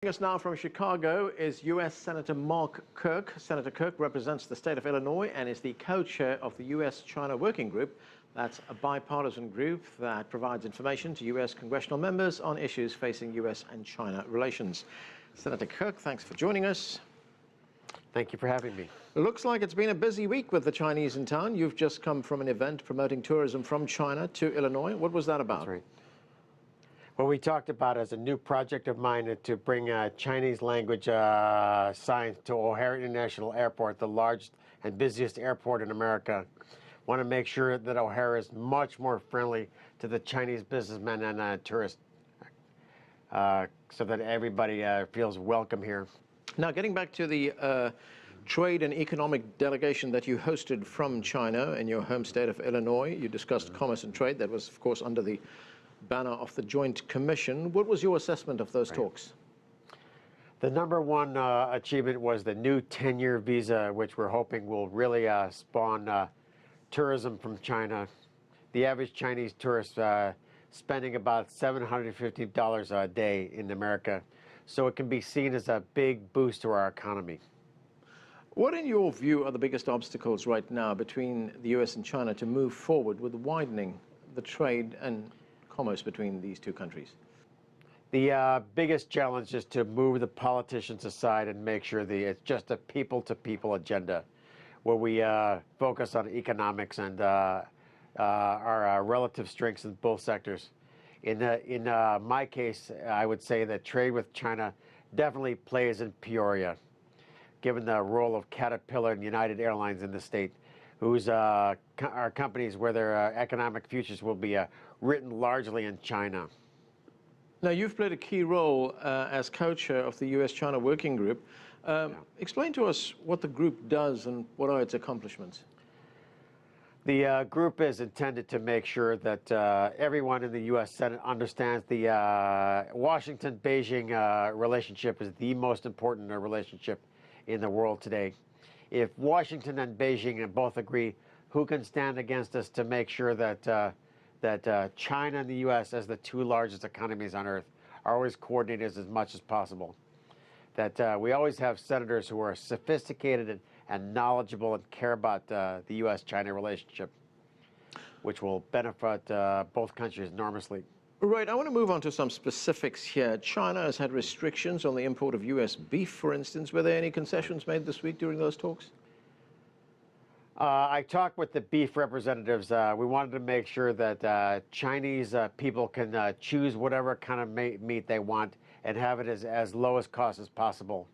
Joining us now from Chicago is U.S. Senator Mark Kirk. Senator Kirk represents the state of Illinois and is the co-chair of the U.S. China Working Group. That's a bipartisan group that provides information to U.S. congressional members on issues facing U.S. and China relations. Senator Kirk, thanks for joining us. Thank you for having me. It looks like it's been a busy week with the Chinese in town. You've just come from an event promoting tourism from China to Illinois. What was that about? That's right. What we talked about as a new project of mine to bring Chinese language science to O'Hare International Airport, the largest and busiest airport in America. Want to make sure that O'Hare is much more friendly to the Chinese businessmen and tourists so that everybody feels welcome here. Now, getting back to the trade and economic delegation that you hosted from China in your home state of Illinois, you discussed commerce and trade. That was, of course, under the banner of the Joint Commission. What was your assessment of those talks? The number one achievement was the new 10-year visa, which we're hoping will really spawn tourism from China. The average Chinese tourist spending about $750 a day in America, so it can be seen as a big boost to our economy. What, in your view, are the biggest obstacles right now between the U.S. and China to move forward with widening the trade and commerce between these two countries? The biggest challenge is to move the politicians aside and make sure it's just a people-to-people agenda, where we focus on economics and our relative strengths in both sectors. In my case, I would say that trade with China definitely plays in Peoria, given the role of Caterpillar and United Airlines in the state, whose are companies where their economic futures will be written largely in China. Now, you've played a key role as co-chair of the U.S. China Working Group. Explain to us what the group does and what are its accomplishments. The group is intended to make sure that everyone in the U.S. Senate understands the Washington-Beijing relationship is the most important relationship in the world today. If Washington and Beijing both agree, who can stand against us to make sure that China and the U.S., as the two largest economies on earth, are always coordinated as much as possible? That we always have senators who are sophisticated and knowledgeable and care about the U.S.-China relationship, which will benefit both countries enormously. Right. I want to move on to some specifics here. China has had restrictions on the import of U.S. beef, for instance. Were there any concessions made this week during those talks? I talked with the beef representatives. We wanted to make sure that Chinese people can choose whatever kind of meat they want and have it as low as cost as possible,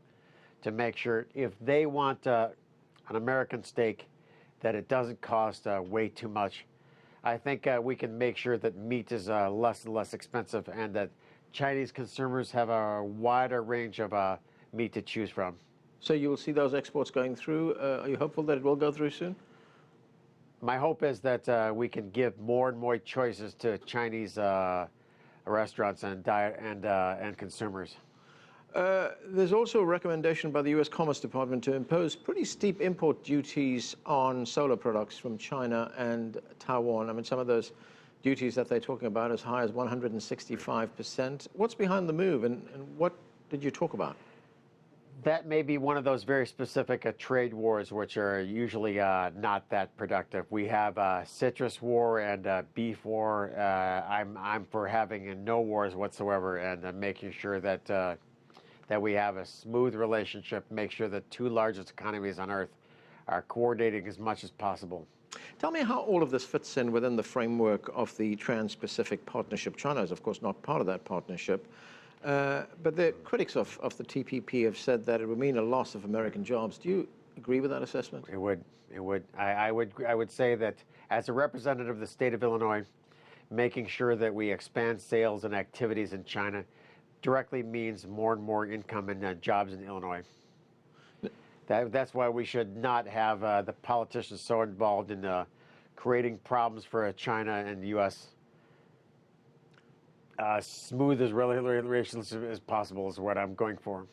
to make sure if they want an American steak, that it doesn't cost way too much. I think we can make sure that meat is less and less expensive and that Chinese consumers have a wider range of meat to choose from. So you will see those exports going through. Are you hopeful that it will go through soon? My hope is that we can give more and more choices to Chinese restaurants and consumers. There's also a recommendation by the U.S. Commerce Department to impose pretty steep import duties on solar products from China and Taiwan. I mean, some of those duties that they're talking about as high as 165%. What's behind the move, and what did you talk about? That may be one of those very specific trade wars, which are usually not that productive. We have a citrus war and a beef war. I'm for having no wars whatsoever and making sure that we have a smooth relationship, make sure the two largest economies on earth are coordinating as much as possible. Tell me how all of this fits in within the framework of the Trans-Pacific Partnership. China is, of course, not part of that partnership. But the critics of the TPP have said that it would mean a loss of American jobs. Do you agree with that assessment? It would. I would say that as a representative of the state of Illinois, making sure that we expand sales and activities in China directly means more and more income and jobs in Illinois. That's why we should not have the politicians so involved in creating problems for China and the U.S. Smooth as relations as possible is what I'm going for.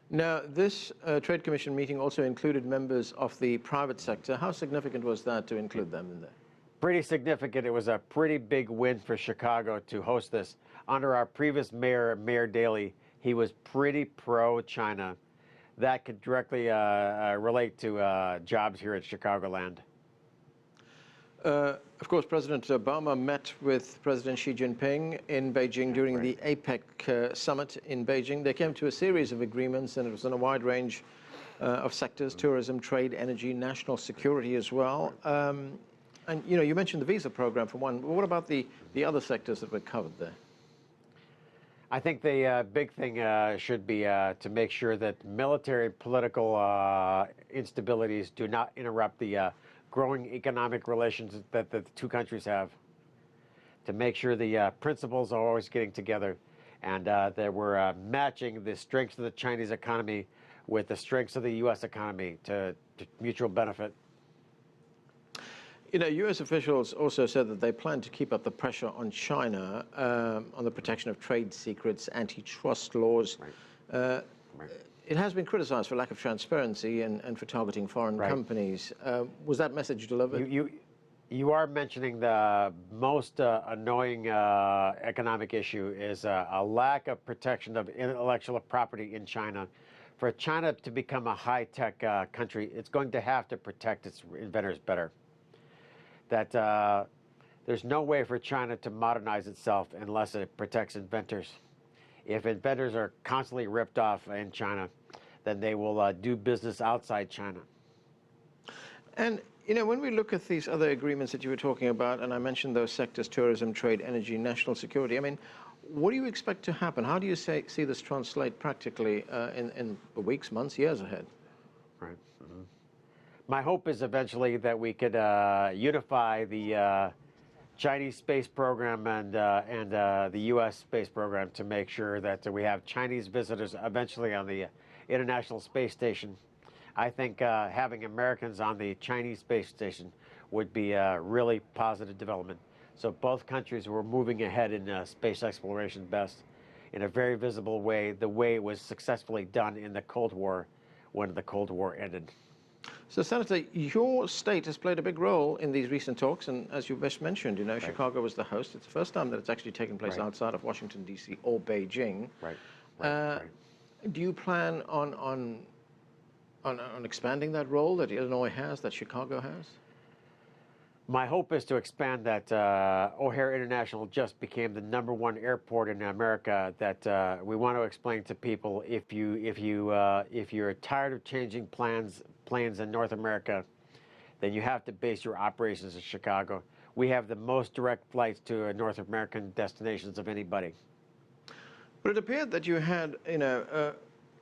Now, this Trade Commission meeting also included members of the private sector. How significant was that to include them in there? Pretty significant. It was a pretty big win for Chicago to host this. Under our previous mayor, Mayor Daley, he was pretty pro-China. That could directly relate to jobs here at Chicagoland. Of course, President Obama met with President Xi Jinping in Beijing during the APEC summit in Beijing. They came to a series of agreements, and it was on a wide range of sectors: tourism, trade, energy, national security as well. And you mentioned the visa program for one. What about the other sectors that were covered there? I think the big thing should be to make sure that military and political instabilities do not interrupt the growing economic relations that the two countries have, to make sure the principals are always getting together and that we're matching the strengths of the Chinese economy with the strengths of the U.S. economy to mutual benefit. U.S. officials also said that they plan to keep up the pressure on China on the protection of trade secrets, antitrust laws. Right. It has been criticized for lack of transparency and for targeting foreign companies. Was that message delivered? You are mentioning the most annoying economic issue is a lack of protection of intellectual property in China. For China to become a high-tech country, it's going to have to protect its inventors better. That there's no way for China to modernize itself unless it protects inventors. If inventors are constantly ripped off in China, then they will do business outside China. And, when we look at these other agreements that you were talking about, and I mentioned those sectors: tourism, trade, energy, national security, I mean, what do you expect to happen? How do you see this translate practically in the weeks, months, years ahead? Right. Mm-hmm. My hope is eventually that we could unify the Chinese space program and the U.S. space program to make sure that we have Chinese visitors eventually on the International Space Station. I think having Americans on the Chinese space station would be a really positive development. So both countries were moving ahead in space exploration best in a very visible way, the way it was successfully done in the Cold War when the Cold War ended. So, Senator, your state has played a big role in these recent talks, and as you just mentioned, Chicago was the host. It's the first time that it's actually taken place outside of Washington, D.C. or Beijing. Do you plan on expanding that role that Illinois has, that Chicago has? My hope is to expand that. O'Hare International just became the #1 airport in America. That we want to explain to people: if you're tired of changing planes in North America, then you have to base your operations in Chicago. We have the most direct flights to North American destinations of anybody. But it appeared that you had,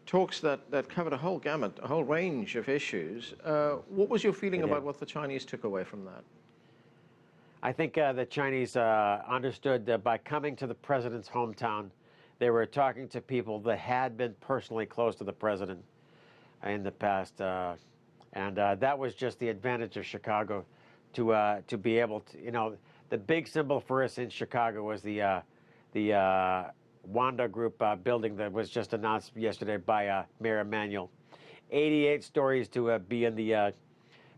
talks that covered a whole gamut, a whole range of issues. What was your feeling about what the Chinese took away from that? I think the Chinese understood that by coming to the president's hometown, they were talking to people that had been personally close to the president in the past. And that was just the advantage of Chicago to be able to, the big symbol for us in Chicago was the Wanda Group building that was just announced yesterday by Mayor Emanuel. 88 stories to be in the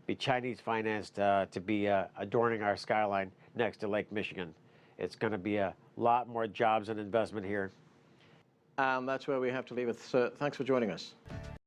be Chinese financed to be adorning our skyline next to Lake Michigan. It's going to be a lot more jobs and investment here. And that's where we have to leave it. Sir, thanks for joining us.